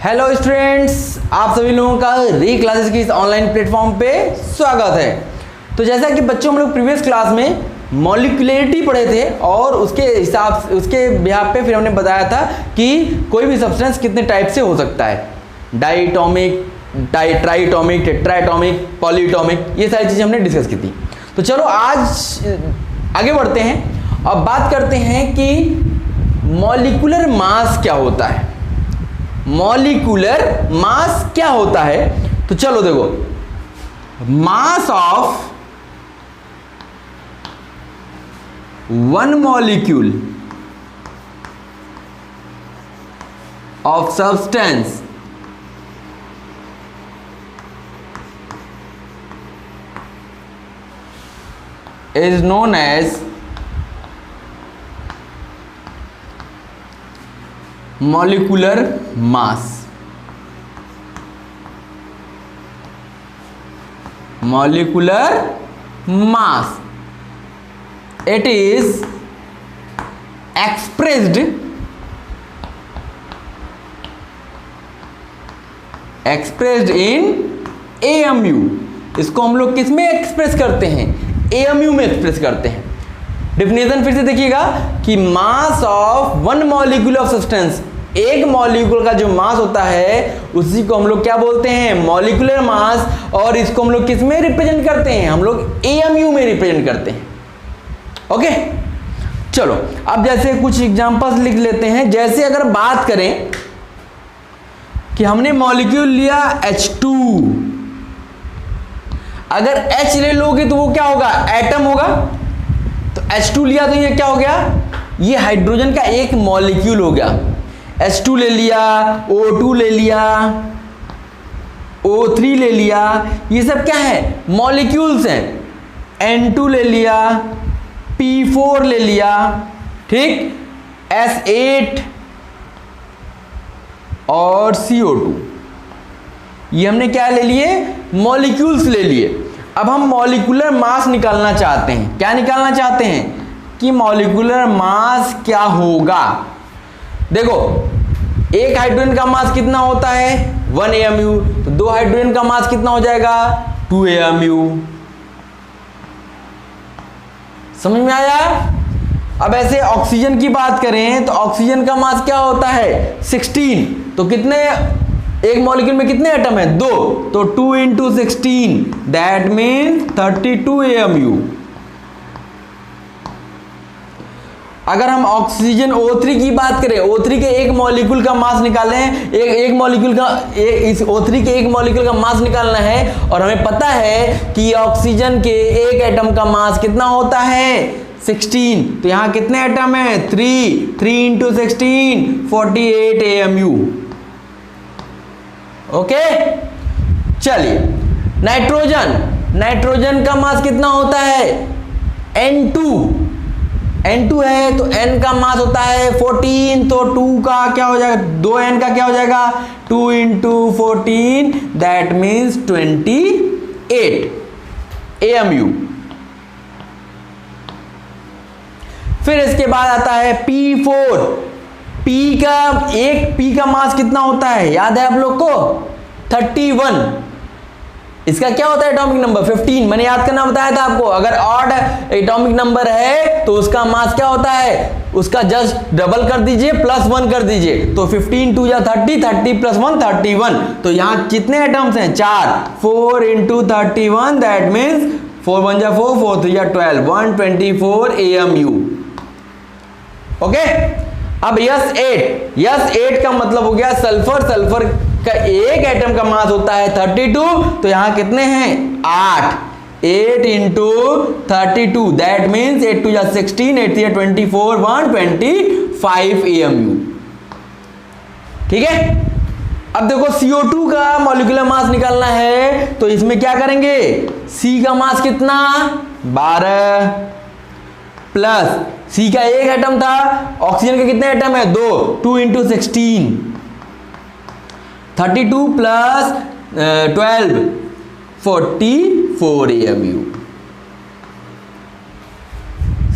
Hello students, आप सभी लोगों का री क्लासेस की इस ऑनलाइन प्लेटफॉर्म पे स्वागत है। तो जैसा कि बच्चों हम लोग प्रीवियस क्लास में मॉलिक्यूलरिटी पढ़े थे और उसके बिहाफ पे फिर हमने बताया था कि कोई भी सब्सटेंस कितने टाइप से हो सकता है, डाइटोमिक, ट्राइटोमिक, टेट्राटोमिक, पॉलीटोमिक, ये सारी चीज़ें हमने डिस्कस की थी। तो चलो आज आगे बढ़ते हैं और बात करते हैं कि मॉलिक्यूलर मास क्या होता है। मॉलिक्यूलर मास क्या होता है? तो चलो देखो, mass of one molecule of substance is known as molecular mass. Molecular mass. It is expressed in AMU. इसको हम लोग किस में एक्सप्रेस करते हैं? AMU में एक्सप्रेस करते हैं। डिफिनेशन फिर से देखिएगा कि mass of one molecule of substance, एक मॉलिक्यूल का जो मास होता है उसी को हम लोग क्या बोलते हैं? Molecular mass. और इसको हम लोग किस में रिप्रेजेंट करते हैं? हम लोग AMU में रिप्रेजेंट करते हैं। ओके, चलो अब जैसे कुछ एग्जांपल्स लिख लेते हैं। जैसे अगर बात करें कि हमने मॉलिक्यूल लिया H2, अगर H ले लोगे तो वो क्या होगा? एटम होगा। तो H2 लिया तो ये क्या हो गया? ये हाइड्रोजन का एक मॉलिक्यूल हो गया। H2 ले लिया, O2 ले लिया, O3 ले लिया, ये सब क्या है? मॉलिक्यूल्स हैं। N2 ले लिया, P4 ले लिया, ठीक, S8 और CO2, ये हमने क्या ले लिए? मॉलिक्यूल्स ले लिए। अब हम मॉलिक्यूलर मास निकालना चाहते हैं। क्या निकालना चाहते हैं? कि मॉलिक्यूलर मास क्या होगा। देखो, एक हाइड्रोजन का मास कितना होता है? 1 AMU। तो दो हाइड्रोजन का मास कितना हो जाएगा? 2 AMU। समझ में आया? अब ऐसे ऑक्सीजन की बात करें तो ऑक्सीजन का मास क्या होता है? 16। तो कितने, एक मॉलिक्यूल में कितने एटम है? 2। तो 2 × 16 दैट मीन्स 32 AMU। अगर हम ऑक्सीजन O3 की बात करें, O3 के एक मॉलिक्यूल का मास निकालें, एक मॉलिक्यूल का इस O3 के एक मॉलिक्यूल का मास निकालना है और हमें पता है कि ऑक्सीजन के एक एटम का मास कितना होता है? 16। तो यहां कितने एटम है? 3 × 16 48 AMU। ओके, चलिए नाइट्रोजन का मास कितना होता है? N2 है तो N का मास होता है 14। तो 2 का क्या हो जाएगा? 2N का क्या हो जाएगा? 2 × 14 दैट मीन्स 28 AMU। फिर इसके बाद आता है P4। P का मास कितना होता है? याद है आप लोग को? 31। इसका क्या होता है एटॉमिक नंबर? 15। मैंने याद करना बताया था आपको। अगर ऑड एटॉमिक नंबर है तो उसका मास क्या होता है? उसका जस्ट डबल कर दीजिए, +1 कर दीजिए। तो 15 2 या 30, 30 + 1 31। तो यहां कितने एटम्स हैं? 4। 4 × 31 दैट मीन्स 4 1 जा 4, 4 3 जा 12, 124 AMU। ओके, अब S8 का मतलब हो गया सल्फर का एक एटम का मास होता है 32। तो यहां कितने हैं? 8। 8 × 32 दैट मीन्स 8 2 जा 16, 8 3 जा 24, 125 AMU। ठीक है, अब देखो CO2 का मॉलिक्यूलर मास निकालना है तो इसमें क्या करेंगे? C का मास कितना? 12 प्लस C का एक एटम था, ऑक्सीजन के कितने एटम है? 2 × 16 32 प्लस 12 44 AMU।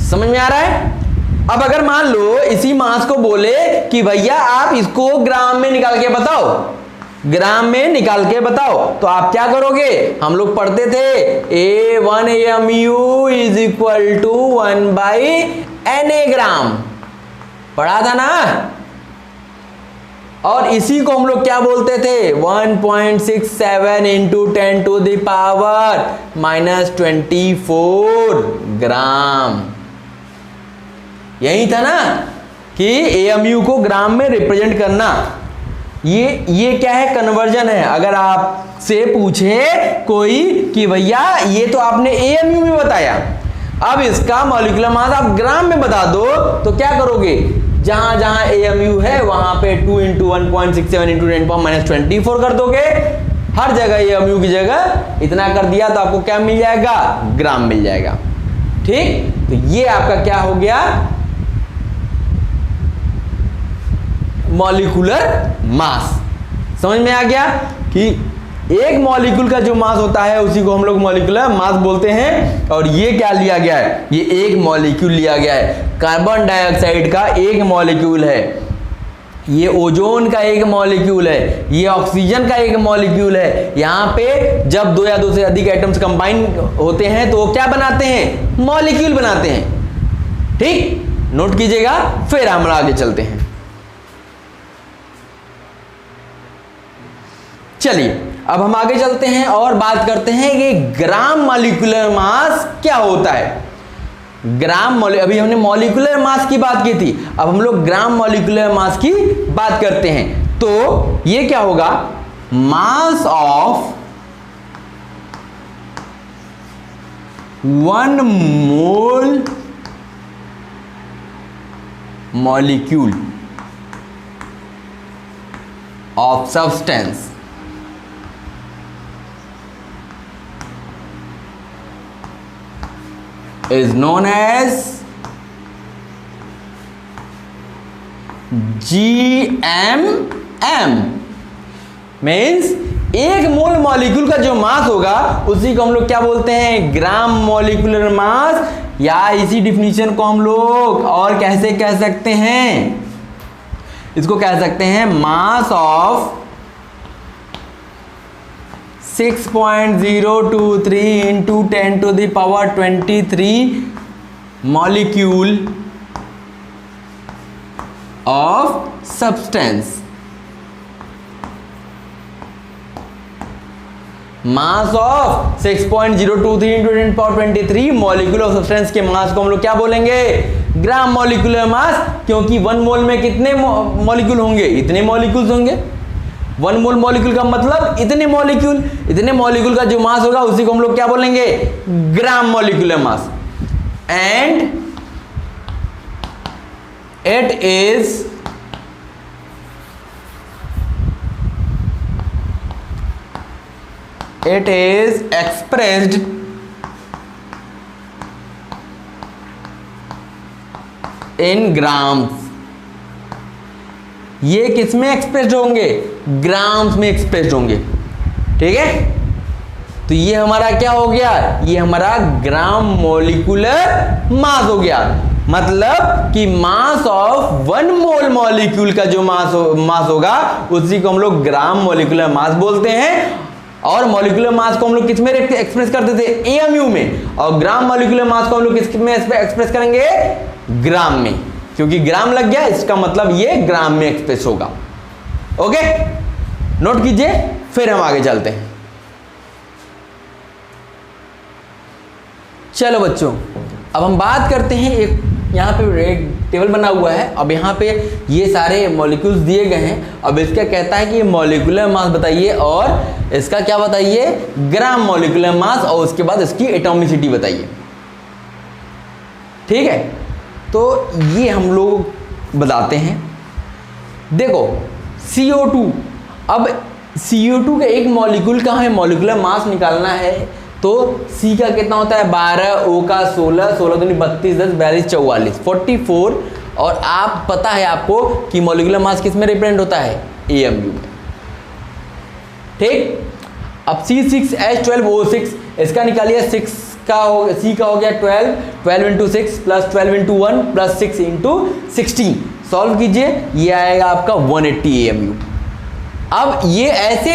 समझ में आ रहा है? अब अगर मान लो इसी मास को बोले कि भैया आप इसको ग्राम में निकाल के बताओ, ग्राम में निकाल के बताओ, तो आप क्या करोगे? हम लोग पढ़ते थे A1 AMU is equal to 1/Na gram, पढ़ा था ना। और इसी को हम लोग क्या बोलते थे? 1.67 इंटू 10 टू द पावर -24 ग्राम। यही था ना कि AMU को ग्राम में रिप्रेजेंट करना। ये क्या है? कन्वर्जन है। अगर आपसे पूछे कोई कि भैया ये तो आपने AMU में बताया, अब इसका मॉलिक्यूलर मास आप ग्राम में बता दो, तो क्या करोगे? जहां जहां AMU है वहां पे 2 इंटू 1.67 इंटू 10⁻24 कर दोगे। हर जगह AMU की जगह इतना कर दिया तो आपको क्या मिल जाएगा? ग्राम मिल जाएगा। ठीक, तो ये आपका क्या हो गया? Molecular mass. समझ में आ गया कि एक मॉलिक्यूल का जो मास होता है उसी को हम लोग मॉलिक्यूलर मास बोलते हैं। और ये क्या लिया गया है? ये एक मॉलिक्यूल लिया गया है। कार्बन डाइऑक्साइड का एक मॉलिक्यूल है, ये ओजोन का एक मॉलिक्यूल है, ये ऑक्सीजन का एक मॉलिक्यूल है। यहां पे जब दो या दो से अधिक एटम्स कंबाइन होते हैं तो वो क्या बनाते हैं? मॉलिक्यूल बनाते हैं। ठीक, नोट कीजिएगा। फिर हम आगे चलते हैं। चलिए अब हम आगे चलते हैं और बात करते हैं कि ग्राम मॉलिक्यूलर मास क्या होता है। ग्राम अभी हमने मॉलिक्यूलर मास की बात की थी, अब हम लोग ग्राम मॉलिक्यूलर मास की बात करते हैं। तो ये क्या होगा? Mass of 1 mole molecule of substance is known as GMM। Means एक मोल मॉलिक्यूल का जो मास होगा उसी को हम लोग क्या बोलते हैं? ग्राम मॉलिक्यूलर मास। या इसी डिफिनीशन को हम लोग और कैसे कह सकते हैं? इसको कह सकते हैं mass of 6.023 into 10 to the power 23 molecule of substance. Mass of 6.023 into 10 power 23 molecule of substance के मास को हम लोग क्या बोलेंगे? Gram molecular mass. क्योंकि 1 मोल में कितने मॉलिक्यूल होंगे? इतने मॉलिक्यूल्स होंगे। 1 मोल मॉलिक्यूल का मतलब इतने मॉलिक्यूल का जो मास होगा उसी को हम लोग क्या बोलेंगे? Gram molecular mass. And it is expressed in grams। ये किस में एक्सप्रेस्ड होंगे? ग्राम्स में एक्सप्रेस्ड होंगे। ठीक है, तो ये हमारा क्या हो गया? ये हमारा ग्राम मॉलिक्यूलर मास हो गया। मतलब कि मास ऑफ 1 मोल मॉलिक्यूल का जो मास होगा उसी को हम लोग ग्राम मॉलिक्यूलर मास बोलते हैं। और मॉलिक्यूलर मास को हम लोग किस में एक्सप्रेस करते थे? AMU में। और ग्राम मॉलिक्यूलर मास को हम लोग किस में एक्सप्रेस करेंगे? ग्राम में। क्योंकि ग्राम लग गया इसका मतलब ये ग्राम में एक्सप्रेस होगा। ओके, नोट कीजिए। फिर हम आगे चलते हैं। चलो बच्चों, अब हम बात करते हैं। एक यहाँ पे एक टेबल बना हुआ है। अब यहाँ पे ये सारे मॉलिक्यूल्स दिए गए हैं। अब इसका कहता है कि मॉलिक्यूलर मास बताइए और इसका क्या बताइए? ग्राम मॉलिक्यूलर मास। और उसके बाद इसकी एटॉमिसिटी बताइए। ठीक है, तो ये हम लोग बताते हैं। देखो CO2, अब CO2 का एक मॉलिक्यूल का है मॉलिक्यूलर मास निकालना है तो C का कितना होता है? 12, O का 16, 16 दूनी 32, 10 42 44 44। और आप पता है आपको कि मॉलिक्यूलर मास किस में रिप्रेजेंट होता है? AMU में। ठीक, अब C6H12O6 इसका निकालिए। 6 का हो, C का हो गया 12, 12 into 6 plus 12 into 1 plus 6 into 16, solve कीजिए, ये आएगा आपका 180 AMU। अब ये ऐसे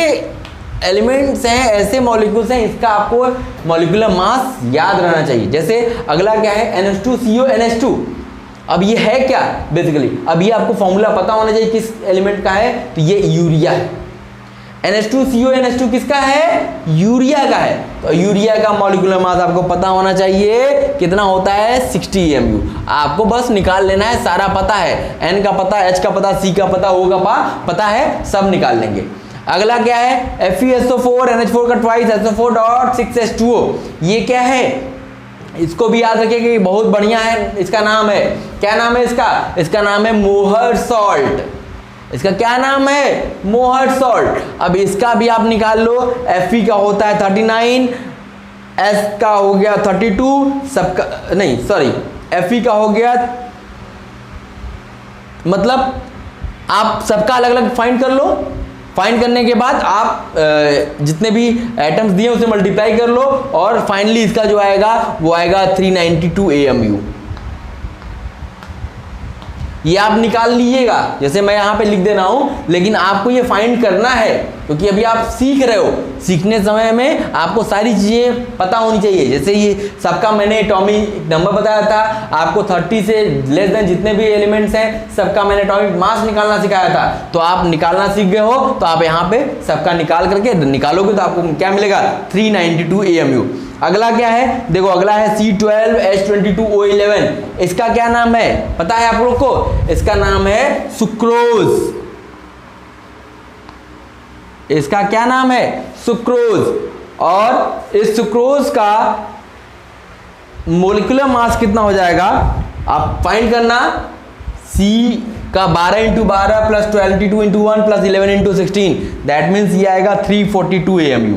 एलिमेंट्स हैं, ऐसे मॉलिक्यूल्स हैं, इसका आपको मॉलिक्यूलर मास याद रहना चाहिए। जैसे अगला क्या है, NH2CO NH2। अब ये है क्या बेसिकली, अब ये आपको फॉर्मूला पता होना चाहिए किस एलिमेंट का है, तो ये यूरिया है। NH2CO NH2 किसका है, यूरिया का है। तो यूरिया का मॉलिक्यूलर मास आपको पता होना चाहिए, कितना होता है 60 AMU। आपको बस निकाल लेना है, सारा पता है, N का पता, H का पता, C का पता, O का पता है, सब निकाल लेंगे। अगला क्या है, FeSO4 NH4 का ट्वाइस SO4 डॉट 6H2O। ये क्या है, इसको भी याद रखिए कि बहुत बढ़िया है। इसका नाम है, क्या नाम है इसका, इसका नाम है मोहर सॉल्ट। इसका क्या नाम है, मोहर सॉल्ट। अब इसका भी आप निकाल लो, Fe का होता है 39, S का हो गया 32, सबका नहीं सॉरी Fe का हो गया, मतलब आप सबका अलग अलग फाइंड कर लो। फाइंड करने के बाद आप जितने भी एटम्स दिए उसे मल्टीप्लाई कर लो और फाइनली इसका जो आएगा वो आएगा 392 AMU। ये आप निकाल लीजिएगा, जैसे मैं यहाँ पे लिख दे रहा हूँ, लेकिन आपको ये फाइंड करना है क्योंकि अभी आप सीख रहे हो। सीखने समय में आपको सारी चीज़ें पता होनी चाहिए। जैसे ये सबका मैंने एटॉमिक नंबर बताया था, आपको 30 से लेस देन जितने भी एलिमेंट्स हैं सबका मैंने एटॉमिक मास निकालना सिखाया था। तो आप निकालना सीख गए हो, तो आप यहाँ पे सबका निकाल करके निकालोगे तो आपको क्या मिलेगा, 392 AMU। अगला क्या है, देखो अगला है C12H22O11। इसका क्या नाम है पता है आप लोग को, इसका नाम है सुक्रोज। इसका क्या नाम है, सुक्रोज। और इस सुक्रोज का मोलिकुलर मास कितना हो जाएगा आप फाइंड करना। C का 12 into 12 plus 22 into 1 plus 11 into 16, that means ये आएगा 342 AMU।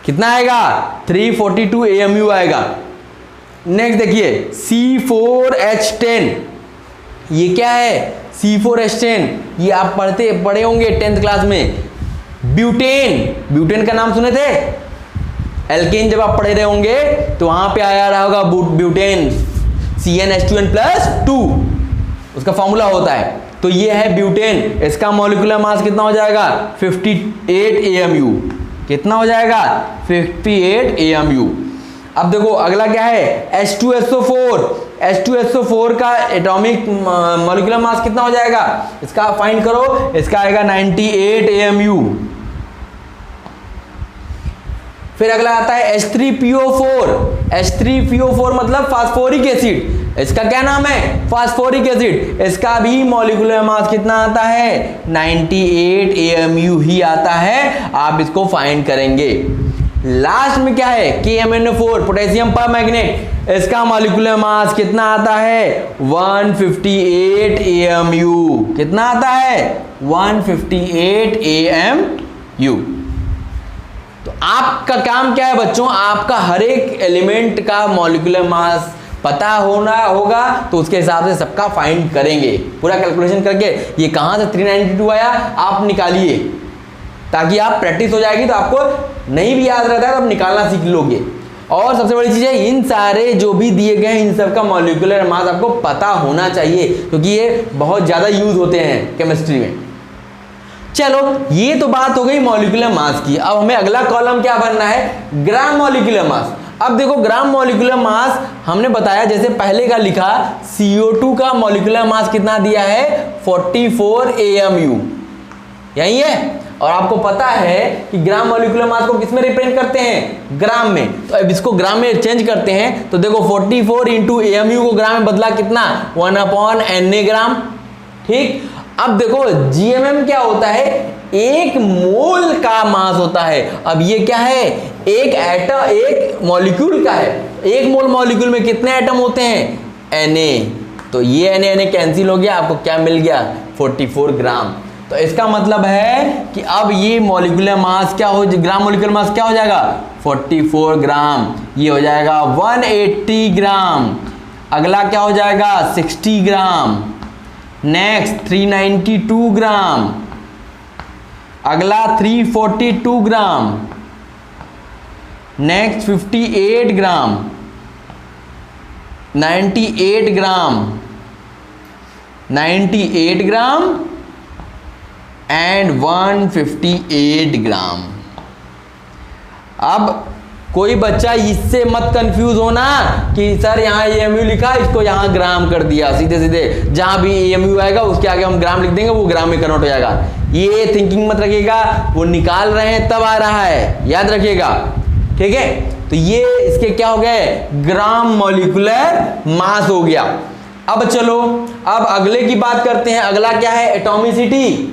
कितना आएगा, 342 AMU आएगा। नेक्स्ट देखिए C4H10, ये क्या है, C4H10, ये आप पढ़े होंगे 10th क्लास में। ब्यूटेन, ब्यूटेन का नाम सुने थे, एल्केन जब आप पढ़े रहे होंगे तो वहां पे आया रहा होगा ब्यूटेन, CnH2n+2 उसका फॉर्मूला होता है। तो ये है ब्यूटेन, इसका मॉलिक्यूलर मास कितना हो जाएगा, 58 AMU। कितना हो जाएगा, 58 AMU। अब देखो अगला क्या है, H2SO4। H2SO4 का एटॉमिक मॉलिक्यूलर मास कितना हो जाएगा, इसका फाइंड करो, इसका आएगा 98 AMU। फिर अगला आता है H3PO4। H3PO4 मतलब फास्फोरिक एसिड, इसका क्या नाम है, फास्फोरिक एसिड। इसका भी मॉलिक्यूलर मास कितना आता है, 98 AMU ही आता है। आप इसको फाइंड करेंगे। लास्ट में क्या है, KMnO4 पोटेशियम परमैंगनेट, इसका मॉलिक्यूलर मास कितना आता है, 158 AMU। कितना आता है, 158 AMU। तो आपका काम क्या है बच्चों, आपका हर एक एलिमेंट का मॉलिक्यूलर मास पता होना होगा, तो उसके हिसाब से सबका फाइंड करेंगे। पूरा कैलकुलेशन करके ये कहां से 392 आया आप निकालिए, ताकि आप प्रैक्टिस हो जाएगी, तो आपको नहीं भी याद रहता है तो आप निकालना सीख लोगे। और सबसे बड़ी चीज है, इन सारे जो भी दिए गए इन सब का मॉलिक्यूलर मास आपको पता होना चाहिए, क्योंकि ये बहुत ज्यादा यूज होते हैं केमिस्ट्री में। चलो ये तो बात हो गई मॉलिक्यूलर मास की। अब हमें अगला कॉलम क्या भरना है, ग्राम मॉलिक्यूलर मास। अब देखो ग्राम मॉलिक्यूलर मास हमने बताया, जैसे पहले का लिखा, CO2 का मॉलिक्यूलर मास कितना दिया है, 44 AMU, यही है। और आपको पता है कि ग्राम मॉलिक्यूलर मास को किसमें रिप्रेजेंट करते हैं, ग्राम में। तो अब इसको ग्राम में चेंज करते हैं, तो देखो 44 इंटू AMU को ग्राम में बदला कितना, 1/Na ग्राम। ठीक, अब देखो GMM क्या होता है, 1 मोल का मास होता है। अब ये क्या है, एक एटम, एक मॉलिक्यूल का है। 1 मोल मॉलिक्यूल में कितने एटम होते हैं, Na। तो ये Na कैंसिल हो गया, आपको क्या मिल गया, 44 ग्राम। तो इसका मतलब है कि अब ये मॉलिक्यूलर मास क्या हो, ग्राम मॉलिक्यूलर मास क्या हो जाएगा, 44 ग्राम। ये हो जाएगा 180 ग्राम। अगला क्या हो जाएगा, 60 ग्राम। नेक्स्ट 392 ग्राम। अगला 342 ग्राम। Next 58 gram, 98 gram, 98 gram and 158 ग्राम। अब कोई बच्चा इससे मत कंफ्यूज होना कि सर यहाँ एएमयू लिखा, इसको यहाँ ग्राम कर दिया। सीधे सीधे जहां भी एएमयू आएगा उसके आगे हम ग्राम लिख देंगे, वो ग्राम में कन्वर्ट हो जाएगा। ये थिंकिंग मत रखिएगा, वो निकाल रहे हैं तब आ रहा है, याद रखिएगा, ठीक है। तो ये इसके क्या हो गए, ग्राम मॉलिक्यूलर मास हो गया। अब चलो अब अगले की बात करते हैं। अगला क्या है, एटॉमिसिटी।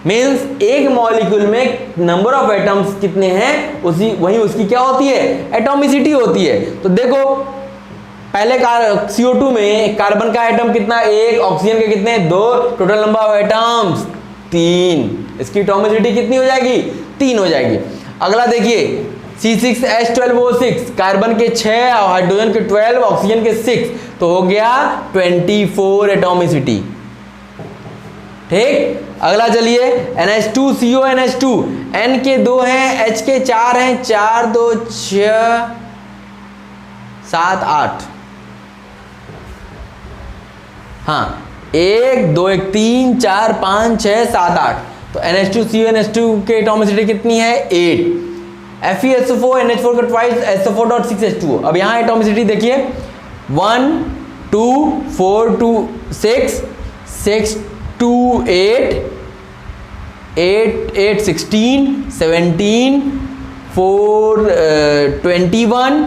मीन्स एक मॉलिक्यूल में नंबर ऑफ एटम्स कितने हैं, उसी वही उसकी क्या होती है, एटॉमिसिटी होती है। तो देखो पहले CO2 में कार्बन का एटम कितना, एक, ऑक्सीजन के कितने, दो, टोटल नंबर ऑफ एटम्स 3। इसकी एटॉमिसिटी कितनी हो जाएगी, 3 हो जाएगी। अगला देखिए C6H12O6, कार्बन के 6, हाइड्रोजन के 12, ऑक्सीजन के 6, तो हो गया 24 एटॉमिसिटी, ठीक। अगला चलिए NH2CONH2, N के 2 हैं, H के 4 हैं, 4 2 6 7 8, हाँ 1 2 1 3 4 5 6 7 8, तो NH2CONH2 के एटॉमिसिटी कितनी है, 8। FeSO4 NH4 का ट्वाइस SO4.6H2O। अब यहाँ एटॉमिसिटी देखिए 1 2 4 2 6 6 2 8 8 8 16 17 4 21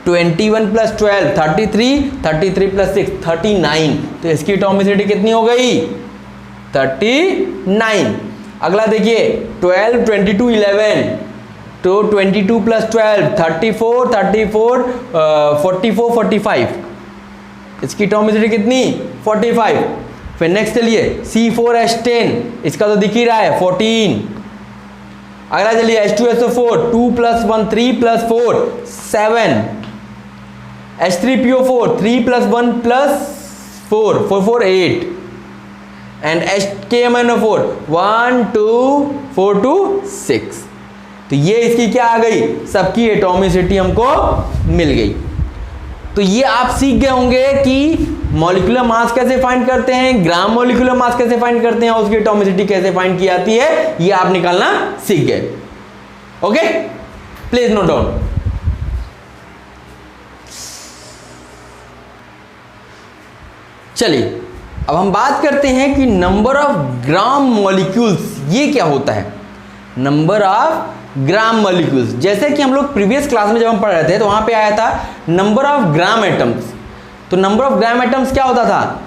21 प्लस 12 33 33 प्लस 6 39, तो इसकी एटॉमिसिटी कितनी हो गई, 39। अगला देखिए 12 22 11, तो 22 प्लस 12 34 34 44 45, इसकी एटॉमिसिटी कितनी, 45। फिर नेक्स्ट चलिए C4H10, इसका तो दिख ही रहा है 14। अगला चलिए H2SO4 2 + 1 3 + 4 7, H3PO4 3 + 1 + 4 4 4 8, एंड HKMNO4 1 2 4 2 6। तो ये इसकी क्या आ गई, सबकी एटॉमिसिटी हमको मिल गई। तो ये आप सीख गए होंगे कि मॉलिक्यूलर मास कैसे फाइंड करते हैं, ग्राम मॉलिक्यूलर मास कैसे फाइंड करते हैं, और उसकी एटॉमिसिटी कैसे फाइंड की जाती है, ये आप निकालना सीख गए। Okay, please note down. चलिए अब हम बात करते हैं कि नंबर ऑफ ग्राम मॉलिक्यूल्स ये क्या होता है। नंबर ऑफ ग्राम मॉलिक्यूल्स, जैसे कि हम लोग प्रीवियस क्लास में जब हम पढ़ रहे थे तो वहां पे आया था नंबर ऑफ ग्राम एटम्स। तो नंबर ऑफ ग्राम एटम्स क्या होता था,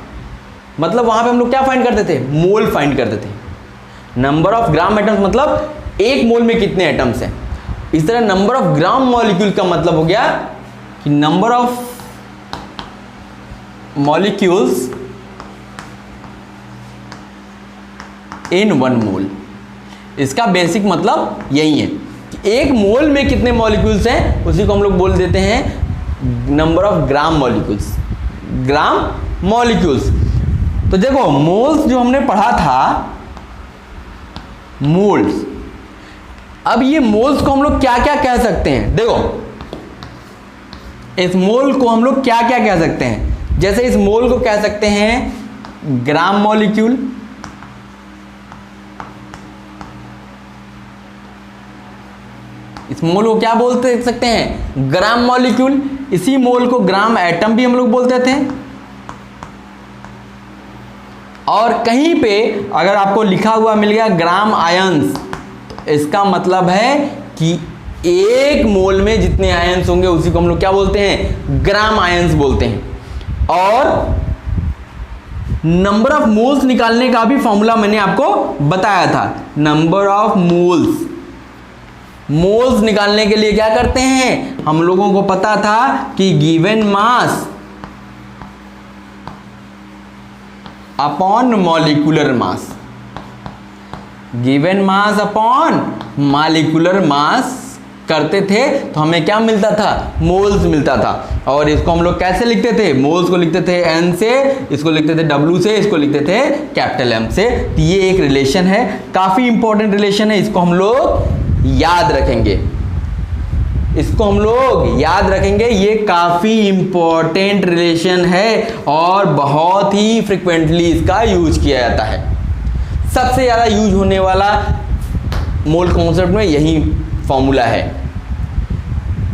मतलब वहां पे हम लोग क्या फाइंड करते थे, मोल फाइंड करते थे। नंबर ऑफ ग्राम एटम्स मतलब एक मोल में कितने एटम्स हैं। इस तरह नंबर ऑफ ग्राम मॉलिक्यूल का मतलब हो गया कि नंबर ऑफ मॉलिक्यूल्स इन 1 मोल। इसका बेसिक मतलब यही है कि एक मोल में कितने मॉलिक्यूल्स हैं, उसी को हम लोग बोल देते हैं number of gram molecules. Gram molecules, तो देखो मोल्स जो हमने पढ़ा था, मोल्स, अब ये मोल्स को हम लोग क्या क्या कह सकते हैं। देखो इस मोल को हम लोग क्या क्या कह सकते हैं, जैसे इस मोल को कह सकते हैं ग्राम मॉलिक्यूल, इस मोल को क्या बोलते सकते हैं, ग्राम मॉलिक्यूल। इसी मोल को ग्राम एटम भी हम लोग बोलते थे। और कहीं पे अगर आपको लिखा हुआ मिल गया ग्राम आयंस, इसका मतलब है कि एक मोल में जितने आयंस होंगे उसी को हम लोग क्या बोलते हैं, ग्राम आयंस बोलते हैं। और नंबर ऑफ मोल्स निकालने का भी फॉर्मूला मैंने आपको बताया था। नंबर ऑफ मोल्स, मोल्स निकालने के लिए क्या करते हैं, हम लोगों को पता था कि given mass upon molecular mass, given mass upon molecular mass करते थे तो हमें क्या मिलता था, मोल्स मिलता था। और इसको हम लोग कैसे लिखते थे, मोल्स को लिखते थे N से, इसको लिखते थे W से, इसको लिखते थे कैपिटल M से। तो ये एक रिलेशन है, काफी इंपॉर्टेंट रिलेशन है, इसको हम लोग याद रखेंगे। इसको हम लोग याद रखेंगे, ये काफी इंपॉर्टेंट रिलेशन है और बहुत ही फ्रिक्वेंटली इसका यूज किया जाता है। सबसे ज्यादा यूज होने वाला मोल कॉन्सेप्ट में यही फॉर्मूला है।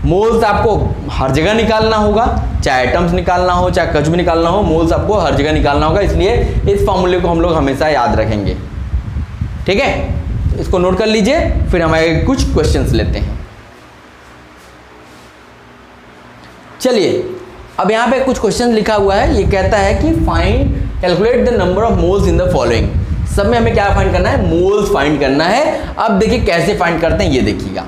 मोल्स आपको हर जगह निकालना होगा, चाहे एटम्स निकालना हो चाहे कुछ भी निकालना हो, मोल्स आपको हर जगह निकालना होगा, इसलिए इस फॉर्मूले को हम लोग हमेशा याद रखेंगे। ठीक है, इसको नोट कर लीजिए, फिर हमारे कुछ क्वेश्चंस लेते हैं। चलिए, अब यहाँ पे कुछ क्वेश्चन लिखा हुआ है, ये कहता है कि find calculate the number of moles in the following. सब में हमें क्या फाइंड करना है? मोल्स फाइंड करना है। अब देखिए कैसे फाइंड करते हैं, ये देखिएगा।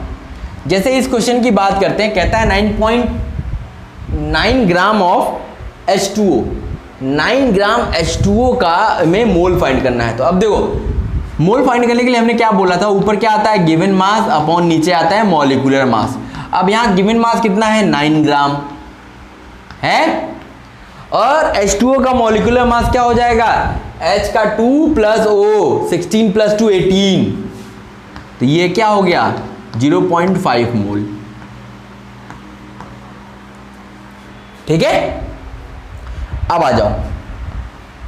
जैसे इस क्वेश्चन की बात करते हैं, कहता है 9.9 gram of H2O, 9 gram H2O का में मोल फाइंड करना है। तो अब देखो, मोल फाइंड करने के लिए हमने क्या बोला था, ऊपर क्या आता है? गिवन मास अपॉन नीचे आता है मॉलिक्यूलर मास। अब यहाँ गिवन मास कितना है? 9 ग्राम है, और H2O का मॉलिक्यूलर मास क्या हो जाएगा? H का 2 प्लस O, 16 प्लस 2 18, तो ये क्या हो गया? 0.5 मोल। ठीक है, अब आ जाओ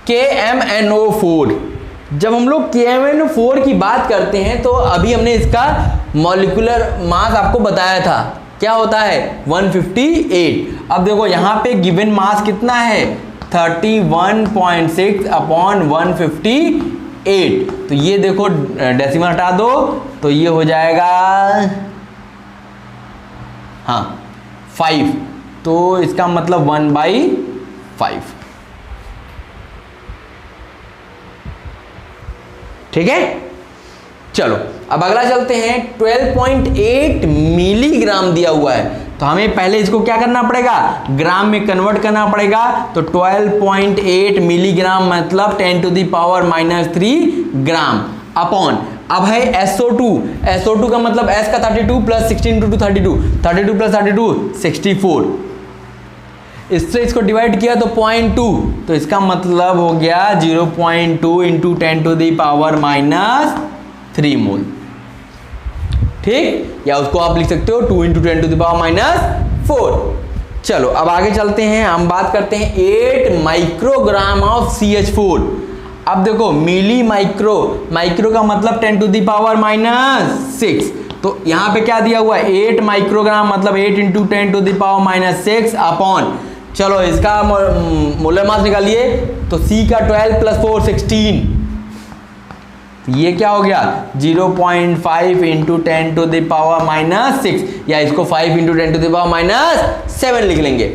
KMnO4। जब हम लोग KMnO4 की बात करते हैं तो अभी हमने इसका मॉलिक्यूलर मास आपको बताया था, क्या होता है? 158। अब देखो यहाँ पे गिवन मास कितना है? 31.6 अपॉन 158। तो ये देखो डेसिमल हटा दो तो ये हो जाएगा 5, तो इसका मतलब 1/5। ठीक है, चलो अब अगला चलते हैं। 12.8 मिलीग्राम दिया हुआ है, तो हमें पहले इसको क्या करना पड़ेगा? ग्राम में कन्वर्ट करना पड़ेगा। तो 12.8 मिलीग्राम मतलब 10⁻³ ग्राम अपॉन, अब है SO2 का मतलब S का 32 प्लस 16 × 2 32, 32 प्लस 32 64, इससे इसको डिवाइड किया तो 0.2, तो इसका मतलब हो गया 0.2 × 10⁻³ मोल। ठीक, या उसको आप लिख सकते हो 2 × 10⁻⁴। चलो अब आगे चलते हैं, हम बात करते हैं 8 माइक्रोग्राम ऑफ CH4। अब देखो मिली माइक्रो का मतलब 10⁻⁻6, तो यहाँ पे क्या दिया हुआ है? 8 माइक्रोग्राम मतलब 8 × 10⁻⁶ अपॉन, चलो इसका मोलर मास निकालिए, तो C का 12 प्लस 4 16, ये क्या हो गया? 0.5 × 10⁻⁻6, या इसको 5 × 10⁻⁷ लिख लेंगे।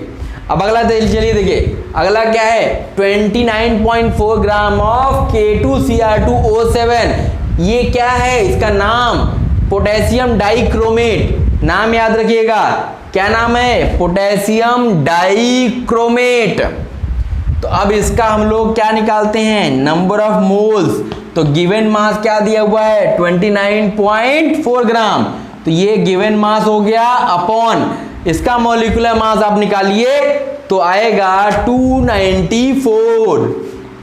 अब अगला चलिए देखिए, अगला क्या है? 29.4 ग्राम ऑफ K2Cr2O7। ये क्या है? इसका नाम पोटेशियम डाइक्रोमेट, नाम याद रखिएगा, क्या नाम है? Potassium dichromate. तो अब इसका हम लोग क्या निकालते हैं? Number of moles. तो गिवन मास क्या दिया हुआ है? 29.4 ग्राम, तो ये गिवन मास हो गया अपॉन इसका मॉलिक्यूलर मास आप निकालिए तो आएगा 294।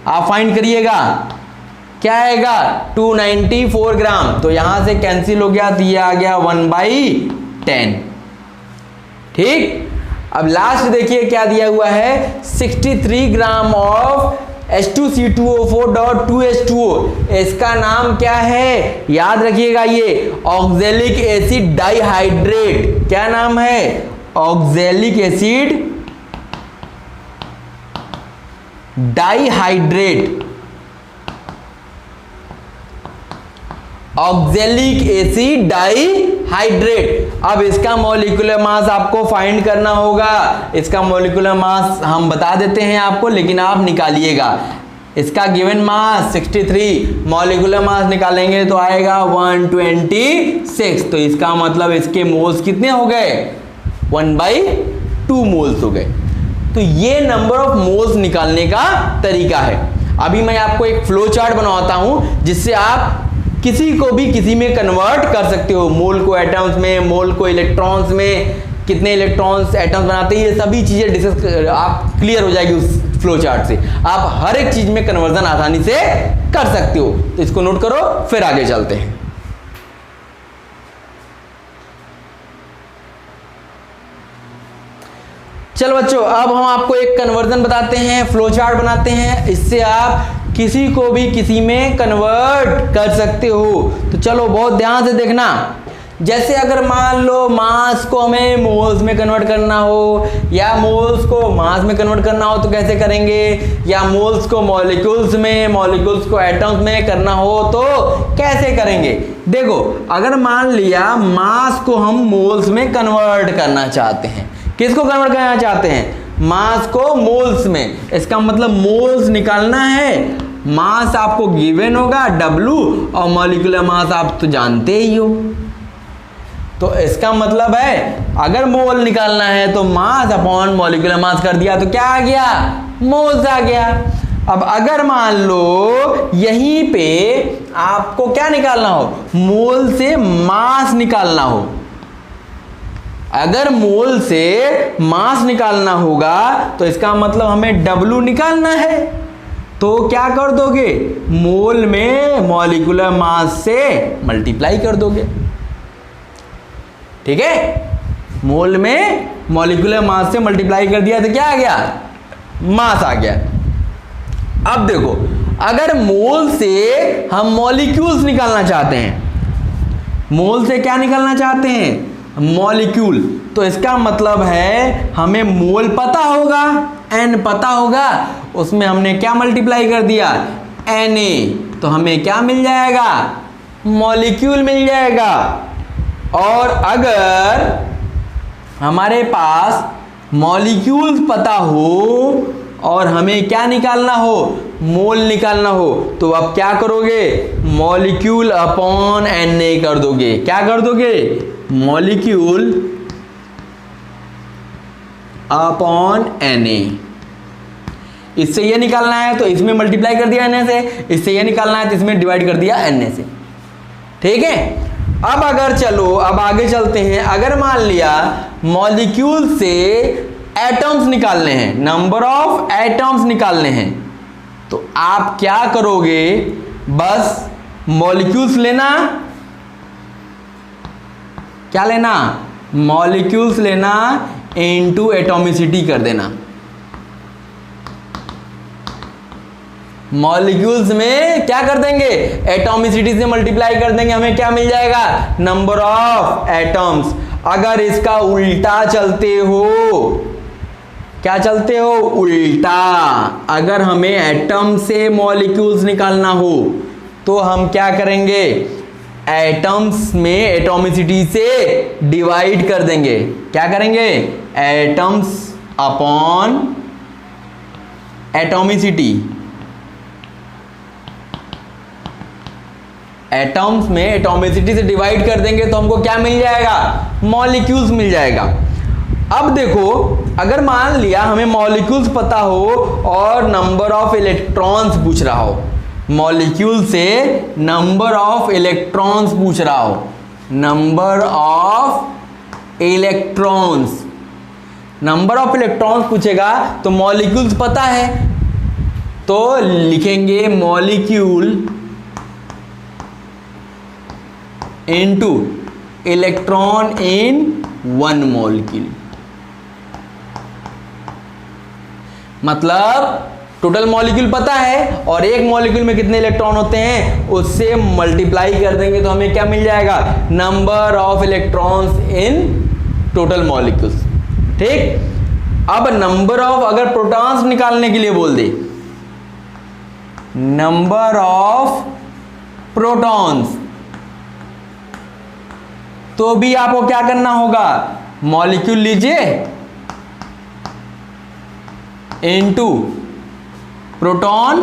आप फाइंड करिएगा, क्या आएगा? 294 ग्राम। तो यहां से कैंसिल हो गया, तो ये आ गया 1/10। ठीक, अब लास्ट देखिए क्या दिया हुआ है? 63 ग्राम ऑफ H2C2O4.2H2O। इसका नाम क्या है? याद रखिएगा, ये ऑक्जेलिक एसिड डाइहाइड्रेट। क्या नाम है? Oxalic acid dihydrate, oxalic acid dihydrate. अब इसका मॉलिक्यूलर मास आपको फाइंड करना होगा। इसका मॉलिक्यूलर मास हम बता देते हैं आपको, लेकिन आप निकालिएगा। इसका गिवन मास 63, मॉलिक्यूलर मास निकालेंगे तो आएगा 126। तो इसका मतलब इसके मोल्स कितने हो गए? 1/2 मोल्स हो गए। तो ये नंबर ऑफ मोल्स निकालने का तरीका है। अभी मैं आपको एक फ्लो चार्ट बनवाता हूं, जिससे आप किसी को भी किसी में कन्वर्ट कर सकते हो। मोल को एटम्स में, मोल को इलेक्ट्रॉन्स में, कितने इलेक्ट्रॉन्स एटम्स बनाते हैं, ये सभी चीजें डिस्कस आप क्लियर हो जाएगी उस फ्लो चार्ट से। आप हर एक चीज में कन्वर्जन आसानी से कर सकते हो। तो इसको नोट करो, फिर आगे चलते हैं। चलो बच्चों, अब हम आपको एक कन्वर्जन बताते हैं, फ्लो चार्ट बनाते हैं, इससे आप किसी को भी किसी में कन्वर्ट कर सकते हो। तो चलो बहुत ध्यान से देखना। जैसे अगर मान लो मास को हमें मोल्स में कन्वर्ट करना हो, या मोल्स को मास में कन्वर्ट करना हो तो कैसे करेंगे, या मोल्स को मॉलिक्यूल्स में, मॉलिक्यूल्स को एटम्स में करना हो तो कैसे करेंगे। देखो, अगर मान लिया मास को हम मोल्स में कन्वर्ट करना चाहते हैं, किसको कन्वर्ट करना चाहते हैं, मास को मोल्स में, इसका मतलब मोल्स निकालना है। मास आपको गिवन होगा W, और मॉलिक्यूलर मास आप तो जानते ही हो। तो इसका मतलब है अगर मोल निकालना है तो मास अपॉन मॉलिक्यूलर मास कर दिया तो क्या आ गया, मोल्स आ गया। अब अगर मान लो यहीं पे आपको क्या निकालना हो, मोल से मास निकालना हो, अगर मोल से मास निकालना होगा तो इसका मतलब हमें W निकालना है। तो क्या कर दोगे, मोल में मॉलिक्यूलर मास से मल्टीप्लाई कर दोगे। ठीक है, मोल में मॉलिक्यूलर मास से मल्टीप्लाई कर दिया तो क्या आ गया, मास आ गया। अब देखो, अगर मोल से हम मॉलिक्यूल्स निकालना चाहते हैं, मोल से क्या निकालना चाहते हैं, मॉलिक्यूल, तो इसका मतलब है हमें मोल पता होगा, N पता होगा, उसमें हमने क्या मल्टीप्लाई कर दिया, Na, तो हमें क्या मिल जाएगा, मॉलिक्यूल मिल जाएगा। और अगर हमारे पास मॉलिक्यूल्स पता हो और हमें क्या निकालना हो, मोल निकालना हो, तो अब क्या करोगे, मॉलिक्यूल अपॉन Na कर दोगे। क्या कर दोगे, मॉलिक्यूल अपॉन Na। इससे ये निकालना है तो इसमें मल्टीप्लाई कर दिया Na से, इससे ये निकालना है तो इसमें डिवाइड कर दिया Na से। ठीक है, अब अगर चलो अब आगे चलते हैं। अगर मान लिया मॉलिक्यूल से एटम्स निकालने हैं, नंबर ऑफ एटम्स निकालने हैं, तो आप क्या करोगे, बस मॉलिक्यूल्स लेना, क्या लेना, मॉलिक्यूल्स लेना इनटू एटॉमिसिटी कर देना। मॉलिक्यूल्स में क्या कर देंगे, एटॉमिसिटी से मल्टीप्लाई कर देंगे, हमें क्या मिल जाएगा, नंबर ऑफ एटम्स। अगर इसका उल्टा चलते हो, क्या चलते हो, उल्टा, अगर हमें एटम से मॉलिक्यूल्स निकालना हो तो हम क्या करेंगे, एटम्स में एटॉमिसिटी से डिवाइड कर देंगे। क्या करेंगे, एटम्स अपॉन एटॉमिसिटी, एटम्स में एटॉमिसिटी से डिवाइड कर देंगे तो हमको क्या मिल जाएगा, मॉलिक्यूल्स मिल जाएगा। अब देखो, अगर मान लिया हमें मॉलिक्यूल्स पता हो और नंबर ऑफ इलेक्ट्रॉन्स पूछ रहा हो, मॉलिक्यूल से नंबर ऑफ इलेक्ट्रॉन्स पूछ रहा हो, number of electrons, number of electrons पूछेगा तो मॉलिक्यूल्स पता है तो लिखेंगे molecule into electron in one molecule. मतलब टोटल मॉलिक्यूल पता है और एक मॉलिक्यूल में कितने इलेक्ट्रॉन होते हैं उससे मल्टीप्लाई कर देंगे तो हमें क्या मिल जाएगा, number of electrons in total molecules. ठीक, अब नंबर ऑफ, अगर प्रोटॉन्स निकालने के लिए बोल दे, नंबर ऑफ प्रोटॉन्स, तो भी आपको क्या करना होगा, मॉलिक्यूल लीजिए into proton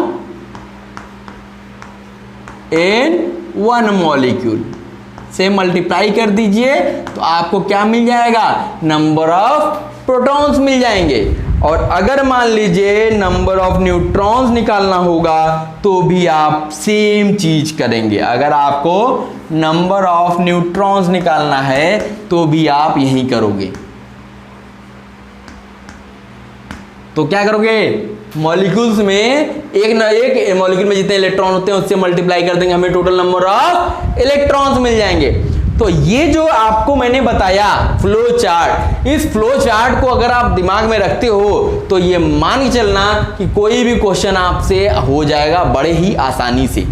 in one molecule से मल्टीप्लाई कर दीजिए तो आपको क्या मिल जाएगा, नंबर ऑफ प्रोटॉन्स मिल जाएंगे। और अगर मान लीजिए नंबर ऑफ न्यूट्रॉन्स निकालना होगा तो भी आप सेम चीज करेंगे। अगर आपको नंबर ऑफ न्यूट्रॉन्स निकालना है तो भी आप यही करोगे। तो क्या करोगे, मॉलिक्यूल्स में एक ना एक मॉलिक्यूल में जितने इलेक्ट्रॉन होते हैं उससे मल्टीप्लाई कर देंगे, हमें टोटल नंबर ऑफ इलेक्ट्रॉन्स मिल जाएंगे। तो ये जो आपको मैंने बताया फ्लो चार्ट, इस फ्लो चार्ट को अगर आप दिमाग में रखते हो तो ये मान के चलना कि कोई भी क्वेश्चन आपसे हो जाएगा बड़े ही आसानी से।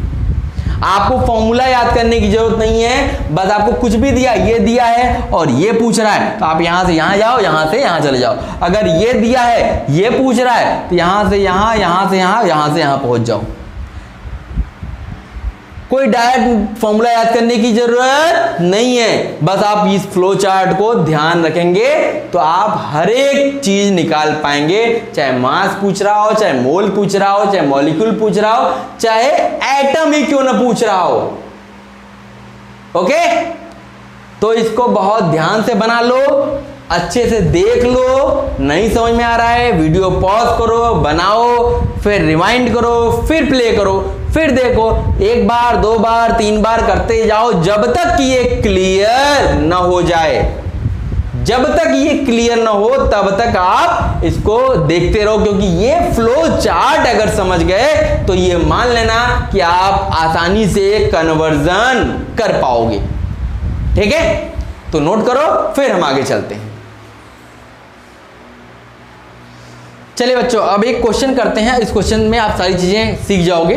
आपको फॉर्मूला याद करने की जरूरत नहीं है, बस आपको कुछ भी दिया, ये दिया है और ये पूछ रहा है तो आप यहां से यहां जाओ, यहां से यहां चले जाओ। अगर ये दिया है, ये पूछ रहा है तो यहां से यहां, यहां से यहां, यहां से यहां पहुंच जाओ। कोई डायरेक्ट फॉर्मूला याद करने की जरूरत नहीं है, बस आप इस फ्लो चार्ट को ध्यान रखेंगे तो आप हर एक चीज निकाल पाएंगे, चाहे मास पूछ रहा हो, चाहे मोल पूछ रहा हो, चाहे मॉलिक्यूल पूछ रहा हो, चाहे एटम ही क्यों ना पूछ रहा हो। ओके, तो इसको बहुत ध्यान से बना लो, अच्छे से देख लो। नहीं समझ में आ रहा है वीडियो पॉज करो, बनाओ, फिर रिवाइंड करो, फिर प्ले करो, फिर देखो, एक बार, दो बार, तीन बार करते जाओ जब तक कि ये क्लियर ना हो जाए। जब तक ये क्लियर ना हो तब तक आप इसको देखते रहो, क्योंकि ये फ्लो चार्ट अगर समझ गए तो ये मान लेना कि आप आसानी से कन्वर्जन कर पाओगे। ठीक है, तो नोट करो, फिर हम आगे चलते हैं। चलिए बच्चों, अब एक क्वेश्चन करते हैं। इस क्वेश्चन में आप सारी चीजें सीख जाओगे।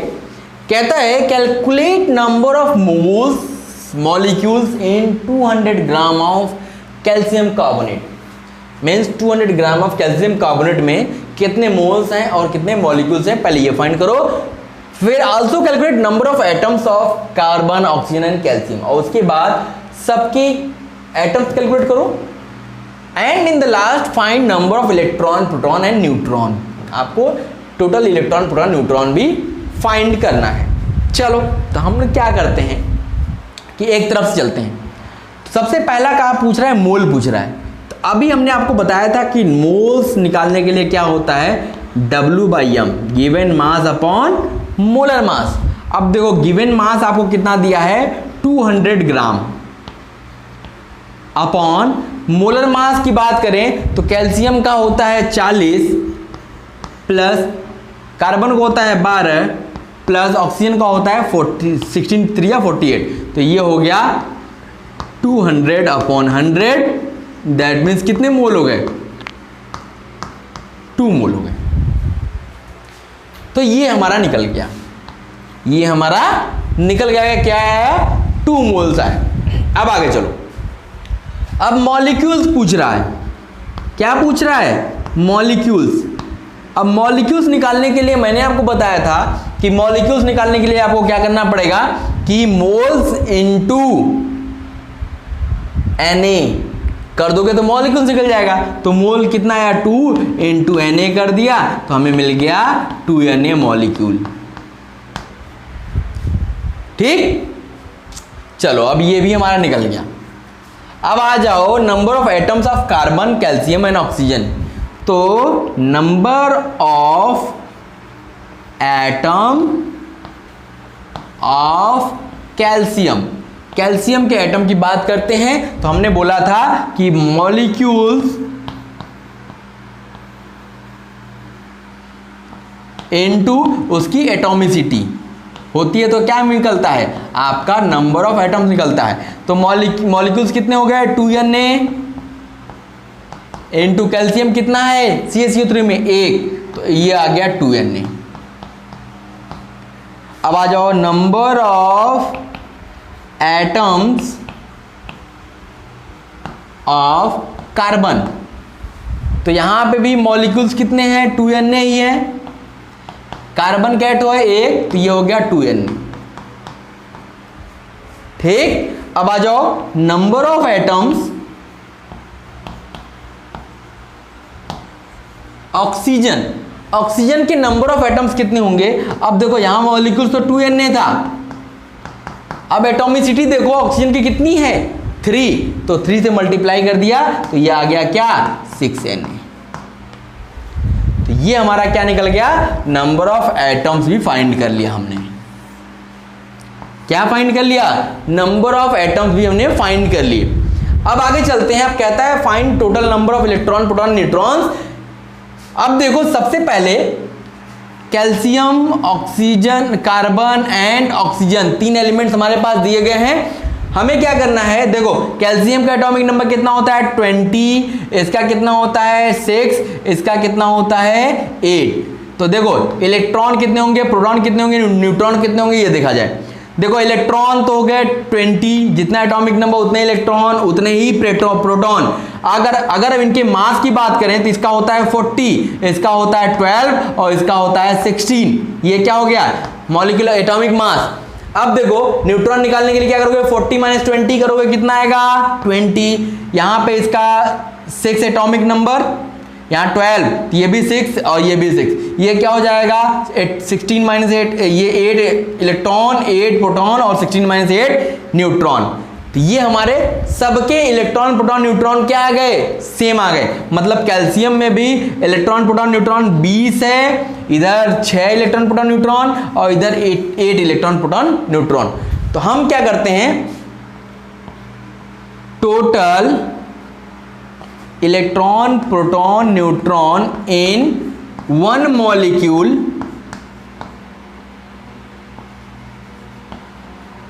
कहता है calculate number of moles molecules in 200 gram of calcium carbonate. Means 200 gram of calcium carbonate में कितने मोल्स हैं और कितने मॉलिक्यूल्स हैं, पहले ये फाइंड करो। फिर also calculate number of atoms of carbon, oxygen and calcium, और उसके बाद सबके एटम्स कैलकुलेट करो। And in the last find number of electron, proton and neutron. आपको टोटल इलेक्ट्रॉन, प्रोटॉन, न्यूट्रॉन भी फाइंड करना है। चलो, तो हम लोग क्या करते हैं कि एक तरफ से चलते हैं। सबसे पहला क्या पूछ रहा है, मोल पूछ रहा है। तो अभी हमने आपको बताया था कि मोल्स निकालने के लिए क्या होता है, W/m, given mass upon molar mass. अब देखो गिवन मास आपको कितना दिया है, 200 ग्राम, अपॉन मोलर मास की बात करें तो कैल्शियम का होता है 40 प्लस कार्बन का होता है 12 प्लस ऑक्सीजन का होता है 16 3 या 48। तो ये हो गया 200 अपॉन 100, दैट मीन्स कितने मोल हो गए, 2 मोल हो गए। तो ये हमारा निकल गया, ये हमारा निकल गया, क्या है, 2 मोल्स आए। अब आगे चलो, अब मॉलिक्यूल्स पूछ रहा है। क्या पूछ रहा है, मॉलिक्यूल्स। अब मॉलिक्यूल्स निकालने के लिए मैंने आपको बताया था कि मॉलिक्यूल्स निकालने के लिए आपको क्या करना पड़ेगा कि मोल्स इनटू Na कर दोगे तो मॉलिक्यूल्स निकल जाएगा। तो मोल कितना आया, 2 इंटू Na कर दिया तो हमें मिल गया 2Na मॉलिक्यूल। ठीक, चलो अब ये भी हमारा निकल गया। अब आ जाओ number of atoms of carbon, calcium and oxygen. तो number of atom of calcium, calcium के एटम की बात करते हैं तो हमने बोला था कि मॉलिक्यूल्स इनटू उसकी एटॉमिसिटी होती है तो क्या निकलता है, आपका नंबर ऑफ एटम्स निकलता है। तो मॉलिक्यूल्स कितने हो गए, 2Na इनटू कैल्शियम कितना है, CaCO3 में 1, तो ये आ गया 2Na। अब आ जाओ number of atoms of carbon. तो यहां पे भी मॉलिक्यूल्स कितने हैं, 2Na ही है। कार्बन का एटो है 1, तो ये हो गया 2Na। ठीक, अब आ जाओ number of atoms oxygen. Oxygen के नंबर ऑफ एटम्स कितने होंगे। अब देखो यहां मॉलिक्यूल्स तो 2Na था, अब एटॉमिसिटी देखो ऑक्सीजन की कितनी है, 3, तो 3 से मल्टीप्लाई कर दिया तो ये आ गया क्या, 6Na। तो ये हमारा क्या निकल गया, नंबर ऑफ एटम्स भी फाइंड कर लिया हमने। क्या फाइंड कर लिया, नंबर ऑफ एटम्स भी हमने फाइंड कर लिए। अब आगे चलते हैं। अब कहता है find total number of electron, proton, neutrons. अब देखो सबसे पहले calcium, oxygen, carbon and oxygen, 3 elements हमारे पास दिए गए हैं। हमें क्या करना है, देखो कैल्शियम का एटॉमिक नंबर कितना होता है 20, इसका कितना होता है 6, इसका कितना होता है 8। तो देखो इलेक्ट्रॉन कितने होंगे, प्रोटॉन कितने होंगे, न्यूट्रॉन कितने होंगे, ये देखा जाए। देखो इलेक्ट्रॉन तो हो गए 20, जितना एटॉमिक नंबर उतने इलेक्ट्रॉन उतने ही प्रोटॉन। अगर इनके मास की बात करें तो इसका होता है 40, इसका होता है 12 और इसका होता है 16। ये क्या हो गया, मॉलिक्यूलर एटॉमिक मास। अब देखो न्यूट्रॉन निकालने के लिए क्या करोगे, 40 - 20 करोगे, कितना आएगा 20। यहां पे इसका 6 एटॉमिक नंबर, यहाँ 12, तो ये भी 6 और ये भी 6, ये क्या हो जाएगा 16 - 8, ये 8 इलेक्ट्रॉन 8 प्रोटॉन और 16 - 8 न्यूट्रॉन। तो ये हमारे सबके इलेक्ट्रॉन प्रोटॉन न्यूट्रॉन क्या आ गए, सेम आ गए। मतलब कैल्शियम में भी इलेक्ट्रॉन प्रोटॉन न्यूट्रॉन 20 है, इधर 6 इलेक्ट्रॉन प्रोटॉन न्यूट्रॉन और इधर 8 इलेक्ट्रॉन प्रोटॉन न्यूट्रॉन। तो हम क्या करते हैं, total electron proton neutron in one molecule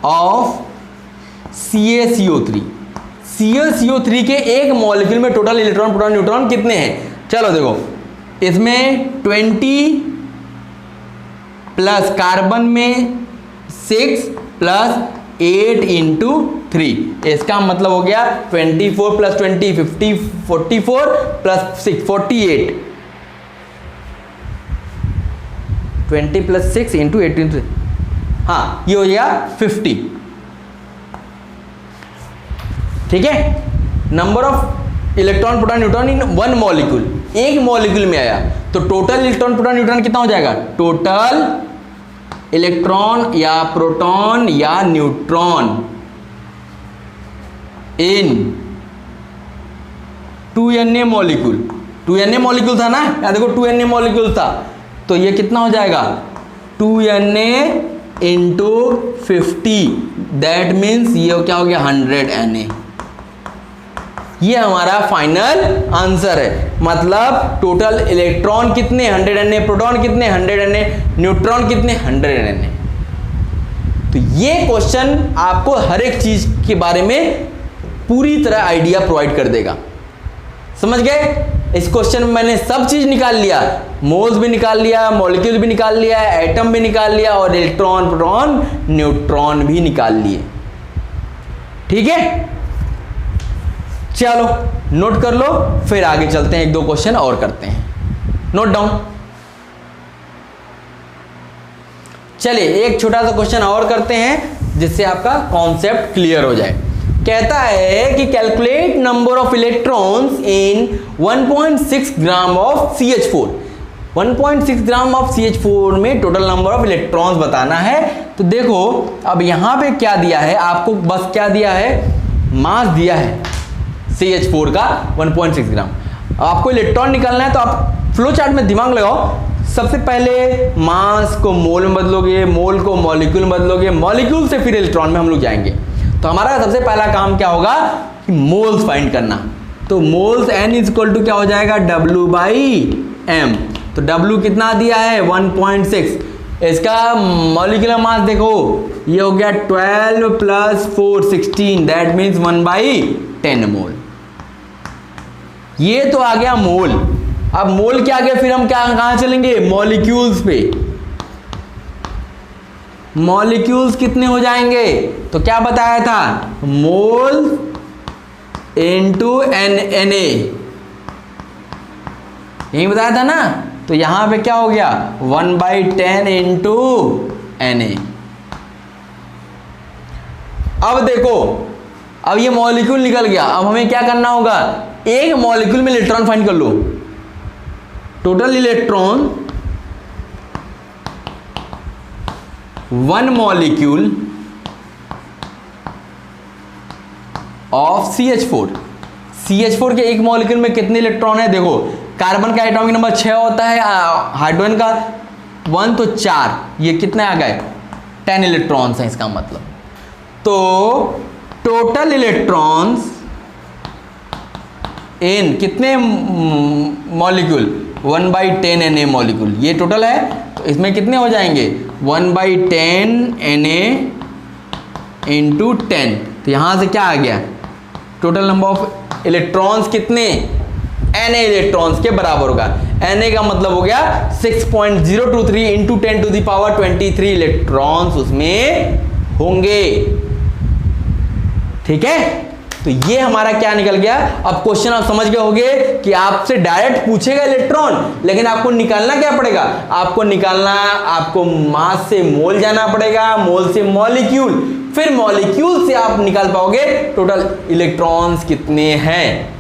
of CaCO3। CaCO3 के एक मॉलिक्यूल में टोटल इलेक्ट्रॉन प्रोटॉन न्यूट्रॉन कितने हैं। चलो देखो इसमें 20 प्लस कार्बन में 6 प्लस 8 × 3, इसका मतलब हो गया 24 + 20 50, 44 प्लस 6 48, 20 + 6 × 8 × 3, हाँ ये हो गया 50। ठीक है, number of electron proton neutron in one molecule, एक मॉलिक्यूल में आया तो टोटल इलेक्ट्रॉन प्रोटॉन न्यूट्रॉन कितना हो जाएगा, टोटल इलेक्ट्रॉन या प्रोटॉन या न्यूट्रॉन इन 2Na मॉलिक्यूल, 2Na मॉलिक्यूल था ना, यहाँ देखो 2Na मॉलिक्यूल था, तो ये कितना हो जाएगा 2Na × 50, दैट मीन्स ये क्या हो गया 100Na। ये हमारा फाइनल आंसर है। मतलब टोटल इलेक्ट्रॉन कितने 100Na, प्रोटॉन कितने 100Na, न्यूट्रॉन कितने 100Na। तो ये क्वेश्चन आपको हर एक चीज के बारे में पूरी तरह आइडिया प्रोवाइड कर देगा। समझ गए, इस क्वेश्चन में मैंने सब चीज निकाल लिया, मोल्स भी निकाल लिया, मॉलिक्यूल भी निकाल लिया, एटम भी निकाल लिया और इलेक्ट्रॉन प्रोटॉन न्यूट्रॉन भी निकाल लिए। ठीक है, चलो नोट कर लो, फिर आगे चलते हैं, 1-2 क्वेश्चन और करते हैं। Note down. चलिए एक छोटा सा क्वेश्चन और करते हैं जिससे आपका कॉन्सेप्ट क्लियर हो जाए। कहता है कि calculate number of electrons in 1.6 gram of CH4। 1.6 gram of CH4 में टोटल नंबर ऑफ इलेक्ट्रॉन्स बताना है। तो देखो अब यहां पे क्या दिया है आपको, बस क्या दिया है, मास दिया है CH4 का 1.6 ग्राम। आपको इलेक्ट्रॉन निकालना है तो आप फ्लो चार्ट में दिमाग लगाओ। सबसे पहले मास को मोल में बदलोगे, मोल को मॉलिक्यूल में बदलोगे, मॉलिक्यूल से फिर इलेक्ट्रॉन में हम लोग जाएंगे। तो हमारा सबसे पहला काम क्या होगा कि मोल्स फाइंड करना। तो मोल्स N = क्या हो जाएगा W/m। तो W कितना दिया है 1.6, इसका मॉलिक्यूलर मास देखो ये हो गया 12 + 4 16, दैट मीन्स 1/10 मोल। ये तो आ गया मोल। अब मोल के आगे फिर हम क्या कहां चलेंगे, मॉलिक्यूल्स पे। मॉलिक्यूल्स कितने हो जाएंगे, तो क्या बताया था, मोल × Na, यही बताया था ना। तो यहां पे क्या हो गया 1/10 × Na। अब देखो अब ये मॉलिक्यूल निकल गया, अब हमें क्या करना होगा, एक मॉलिक्यूल में इलेक्ट्रॉन फाइंड कर लो। Total electron 1 molecule of CH4। CH4 के एक मॉलिक्यूल में कितने इलेक्ट्रॉन है, देखो कार्बन का एटॉमिक नंबर 6 होता है, हाइड्रोजन का 1 तो 4, ये कितने आ गए 10 इलेक्ट्रॉन्स हैं इसका मतलब। तो टोटल इलेक्ट्रॉन्स इन कितने मॉलिक्यूल 1/10 Na मॉलिक्यूल, ये टोटल है। तो इसमें कितने हो जाएंगे 1/10 Na × 10, तो यहां से क्या आ गया, टोटल नंबर ऑफ इलेक्ट्रॉन्स कितने, Na इलेक्ट्रॉन्स के बराबर होगा। Na का मतलब हो गया 6.023 into 10 to the power 23 electrons उसमें होंगे। ठीक है, तो ये हमारा क्या निकल गया। अब क्वेश्चन आप समझ गए होंगे कि आपसे डायरेक्ट पूछेगा इलेक्ट्रॉन, लेकिन आपको निकालना क्या पड़ेगा, आपको निकालना, आपको मास से मोल जाना पड़ेगा, मोल से मॉलिक्यूल, फिर मॉलिक्यूल से आप निकाल पाओगे टोटल इलेक्ट्रॉन्स कितने हैं।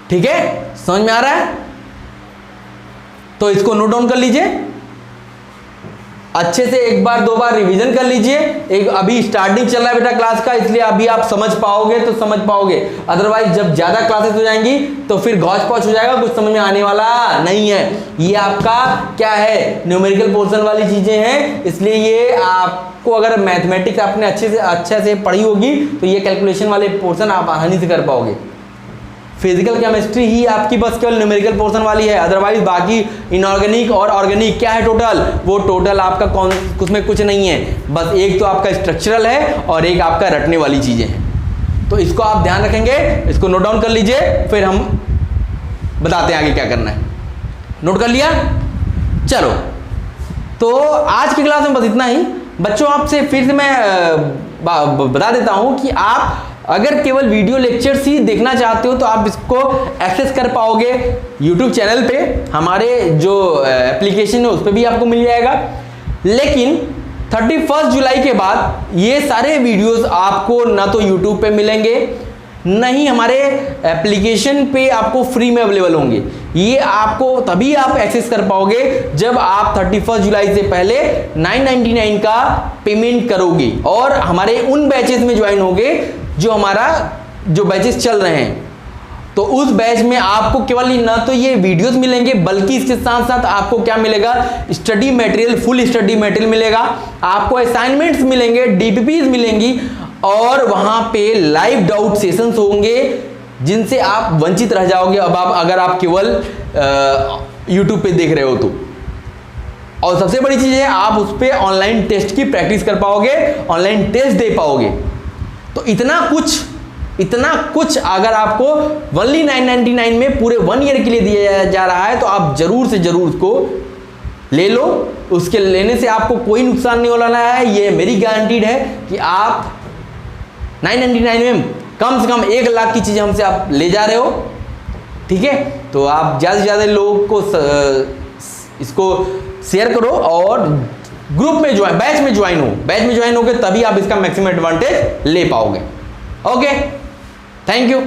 ठीक है, समझ में आ रहा है। तो इसको नोट डाउन कर लीजिए, अच्छे से एक बार दो बार रिवीजन कर लीजिए। एक अभी स्टार्टिंग चल रहा है बेटा क्लास का, इसलिए अभी आप समझ पाओगे तो समझ पाओगे, अदरवाइज जब ज्यादा क्लासेस हो जाएंगी तो फिर गौच पौच हो जाएगा, कुछ समझ में आने वाला नहीं है। ये आपका क्या है, न्यूमेरिकल पोर्शन वाली चीजें हैं, इसलिए ये आपको अगर मैथमेटिक्स आपने अच्छे से पढ़ी होगी तो ये कैलकुलेशन वाले पोर्शन आप आसानी से कर पाओगे। फिजिकल केमिस्ट्री ही आपकी बस केवल न्यूमेरिकल पोर्शन वाली है, अदरवाइज बाकी इनऑर्गेनिक और ऑर्गेनिक क्या है टोटल, वो टोटल आपका उसमें कुछ नहीं है, बस एक तो आपका स्ट्रक्चरल है और एक आपका रटने वाली चीजें हैं। तो इसको आप ध्यान रखेंगे, इसको नोट डाउन कर लीजिए, फिर हम बताते हैं आगे क्या करना है। नोट कर लिया, चलो तो आज की क्लास में बस इतना ही। बच्चों आपसे फिर से मैं बता देता हूं कि आप अगर केवल वीडियो लेक्चर्स ही देखना चाहते हो तो आप इसको एक्सेस कर पाओगे YouTube चैनल पे, हमारे जो एप्लीकेशन है उस पर भी आपको मिल जाएगा। लेकिन 31 जुलाई के बाद ये सारे वीडियोस आपको ना तो YouTube पे मिलेंगे, न ही हमारे एप्लीकेशन पे आपको फ्री में अवेलेबल होंगे। ये आपको तभी आप एक्सेस कर पाओगे जब आप 31 जुलाई से पहले 999 का पेमेंट करोगे और हमारे उन बैचेस में ज्वाइन होगे जो बैचेस चल रहे हैं। तो उस बैच में आपको केवल ना तो ये वीडियोस मिलेंगे, बल्कि इसके साथ साथ आपको क्या मिलेगा, study material, full study material मिलेगा, आपको असाइनमेंट्स मिलेंगे, डीपीपीज मिलेंगी, और वहां पे लाइव डाउट सेशंस होंगे जिनसे आप वंचित रह जाओगे अब अगर आप केवल यूट्यूब पे देख रहे हो तो। और सबसे बड़ी चीज है, आप उस पे ऑनलाइन टेस्ट की प्रैक्टिस कर पाओगे, ऑनलाइन टेस्ट दे पाओगे। तो इतना कुछ अगर आपको ओनली 999 में पूरे 1 ईयर के लिए दिया जा रहा है तो आप जरूर से जरूर उसको ले लो। उसके लेने से आपको कोई नुकसान नहीं होने वाला है, ये मेरी गारंटीड है कि आप 999 में कम से कम 1 लाख की चीजें हमसे आप ले जा रहे हो। ठीक है, तो आप ज्यादा से ज्यादा लोगों को इसको शेयर करो और ग्रुप में ज्वाइन, बैच में ज्वाइन होगे, तभी आप इसका मैक्सिमम एडवांटेज ले पाओगे। Okay, thank you.